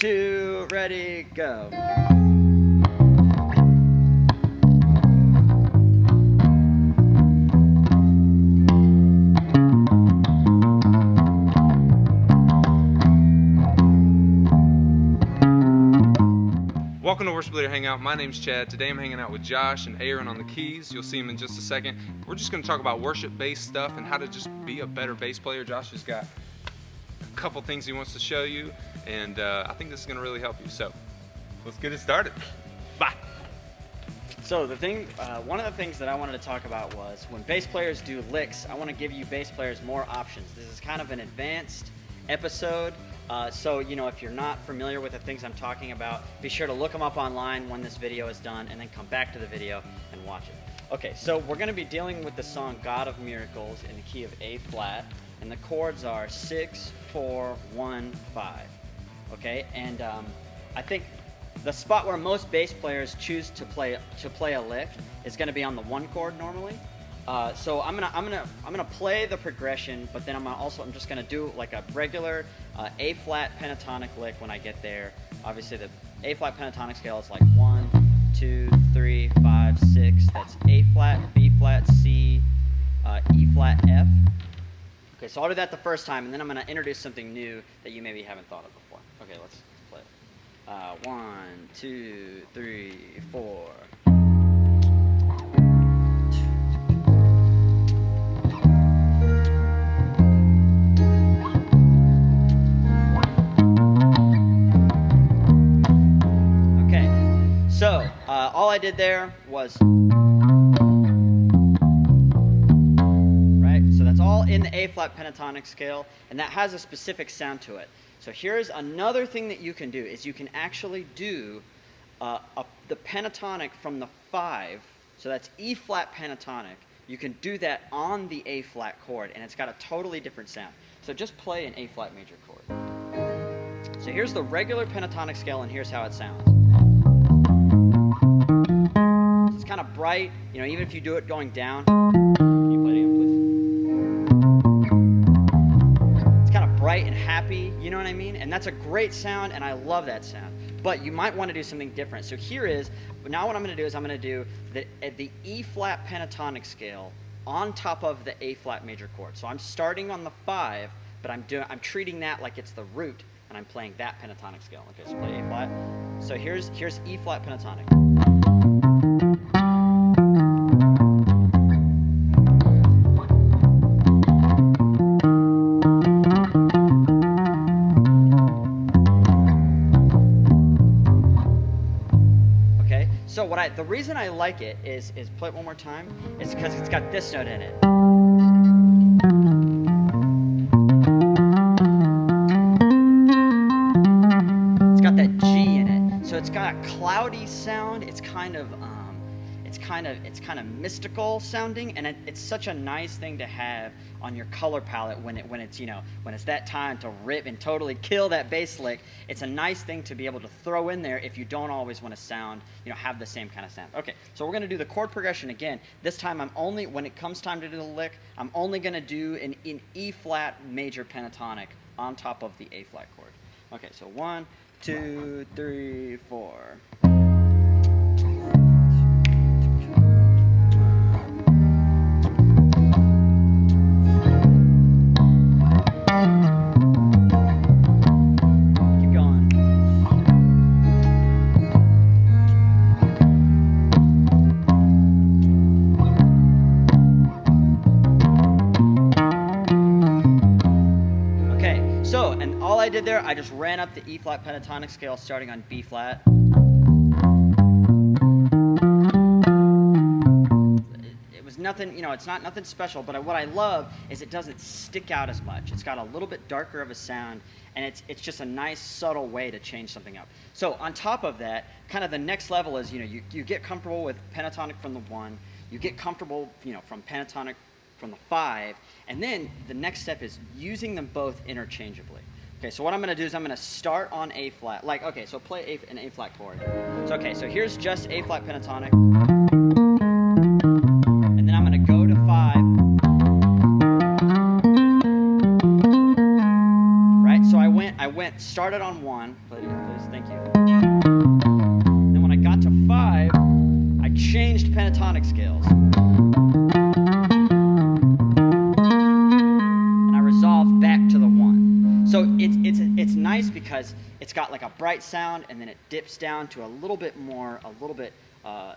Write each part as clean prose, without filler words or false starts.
2, ready, go. Welcome to Worship Leader Hangout. My name's Chad. Today I'm hanging out with Josh and Aaron on the keys. You'll see them in just a second. We're just going to talk about worship-based stuff and how to just be a better bass player. Josh has got a couple things he wants to show you, and I think this is going to really help you. So let's get it started. Bye. So one of the things that I wanted to talk about was when bass players do licks, I want to give you bass players more options. This is kind of an advanced episode. So, if you're not familiar with the things I'm talking about, be sure to look them up online when this video is done and then come back to the video and watch it. Okay, so we're going to be dealing with the song God of Miracles in the key of A flat, and the chords are 6, 4, 1, 5. Okay, and I think the spot where most bass players choose to play a lick is going to be on the 1 chord normally. So I'm gonna play the progression, but then I'm just gonna do like a regular A flat pentatonic lick when I get there. Obviously the A flat pentatonic scale is like 1, 2, 3, 5, 6. That's A flat, B flat, C, E flat, F. Okay, so I'll do that the first time, and then I'm gonna introduce something new that you maybe haven't thought of before. Okay, let's play it. 1, 2, 3, 4. So, all I did there was, right? So that's all in the A flat pentatonic scale, and that has a specific sound to it. So here's another thing that you can do, is you can actually do the pentatonic from the 5, so that's E flat pentatonic. You can do that on the A flat chord, and it's got a totally different sound. So just play an A flat major chord. So here's the regular pentatonic scale, and here's how it sounds. It's kind of bright, even if you do it going down. Can you play it again, please? It's kind of bright and happy, you know what I mean? And that's a great sound, and I love that sound. But you might want to do something different. So now what I'm going to do is I'm going to do the E flat pentatonic scale on top of the A flat major chord. So I'm starting on the 5, but I'm treating that like it's the root, and I'm playing that pentatonic scale. Okay, so play A flat. So here's E flat pentatonic. Okay, so the reason I like it is play it one more time, is because it's got this note in it. It's got a cloudy sound. It's kind of mystical sounding, and it's such a nice thing to have on your color palette when it's that time to rip and totally kill that bass lick. It's a nice thing to be able to throw in there if you don't always want to sound, have the same kind of sound. Okay, so we're going to do the chord progression again. This time when it comes time to do the lick, I'm only going to do an E flat major pentatonic on top of the A flat chord. Okay, so 1, 2, 3, 4. Keep going. Okay, so, and all I did there, I just ran up the E flat pentatonic scale starting on B flat. It was nothing, it's not nothing special, but what I love is it doesn't stick out as much. It's got a little bit darker of a sound, and it's just a nice subtle way to change something up. So on top of that, kind of the next level is, you get comfortable with pentatonic from the 1, you get comfortable, from pentatonic from the 5, and then the next step is using them both interchangeably. Okay, so what I'm going to do is I'm going to start on A flat. So play an A flat chord. So here's just A flat pentatonic. And then I'm going to go to 5. Right? So I started on 1, played please. Thank you. Then when I got to 5, I changed pentatonic scales. And I resolved back to the 1. So it's nice because it's got like a bright sound, and then it dips down to a little bit, a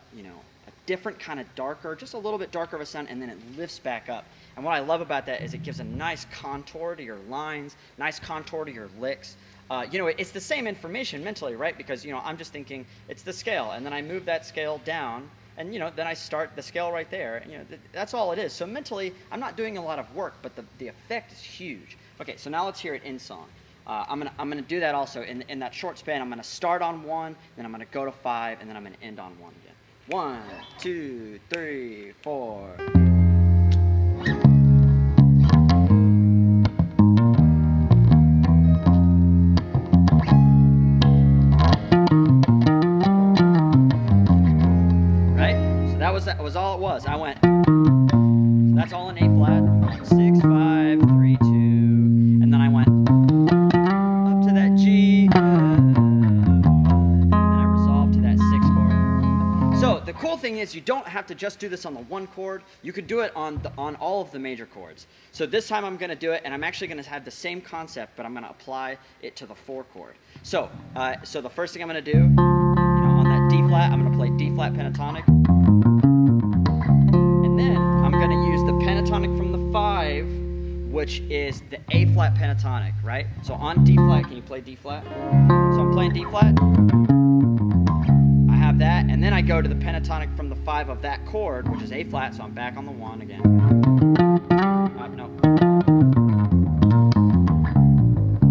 different kind of darker, just a little bit darker of a sound, and then it lifts back up. And what I love about that is it gives a nice contour to your lines, nice contour to your licks. It's the same information mentally, right? Because, I'm just thinking it's the scale, and then I move that scale down, and, then I start the scale right there. And, that's all it is. So mentally, I'm not doing a lot of work, but the effect is huge. Okay, so now let's hear it in song. I'm gonna do that also in that short span. I'm gonna start on 1, then I'm gonna go to 5, and then I'm gonna end on 1 again. 1, 2, 3, 4. That was all it was. I went, so that's all in A flat, 6, 5, 3, 2, and then I went up to that G, and then I resolved to that 6 chord. So the cool thing is you don't have to just do this on the 1 chord. You could do it on all of the major chords. So this time I'm going to do it, and I'm actually going to have the same concept, but I'm going to apply it to the 4 chord. So the first thing I'm going to do, on that D flat, I'm going to play D flat pentatonic. Pentatonic from the 5, which is the A flat pentatonic, right? So on D flat, can you play D flat? So I'm playing D flat. I have that, and then I go to the pentatonic from the 5 of that chord, which is A flat. So I'm back on the 1 again. No.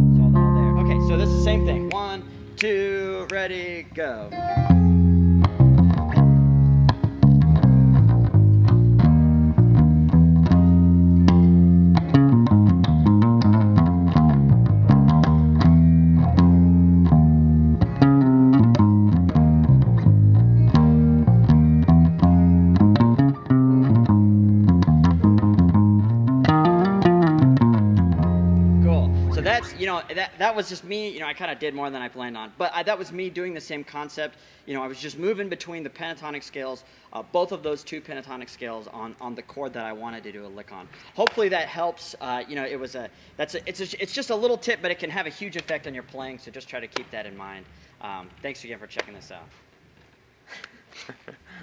It's all there. Okay, so this is the same thing. 1, 2, ready, go. That was just me, I kind of did more than I planned on. But that was me doing the same concept. I was just moving between the pentatonic scales, both of those 2 pentatonic scales on the chord that I wanted to do a lick on. Hopefully that helps. It's just a little tip, but it can have a huge effect on your playing, so just try to keep that in mind. Thanks again for checking this out.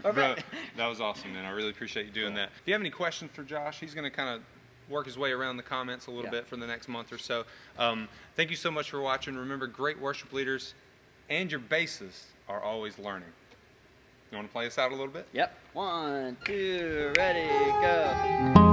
Bro, that was awesome, man. I really appreciate you doing that. If you have any questions for Josh, he's going to kind of work his way around the comments a little bit for the next month or so. Thank you so much for watching. Remember, great worship leaders and your bassists are always learning. You want to play us out a little bit? Yep. 1, 2, ready, go.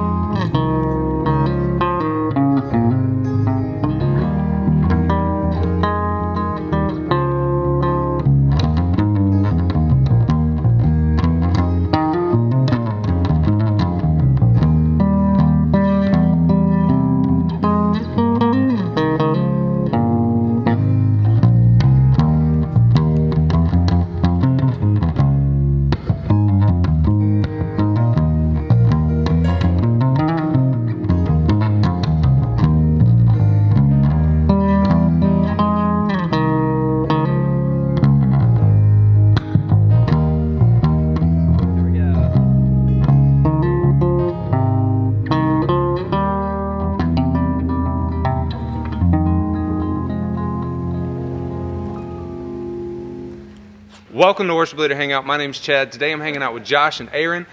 Welcome to Worship Leader Hangout. My name's Chad. Today I'm hanging out with Josh and Aaron.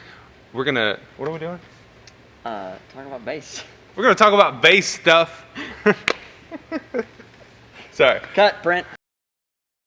We're going to, what are we doing? Talk about bass. We're going to talk about bass stuff. Sorry. Cut, Brent.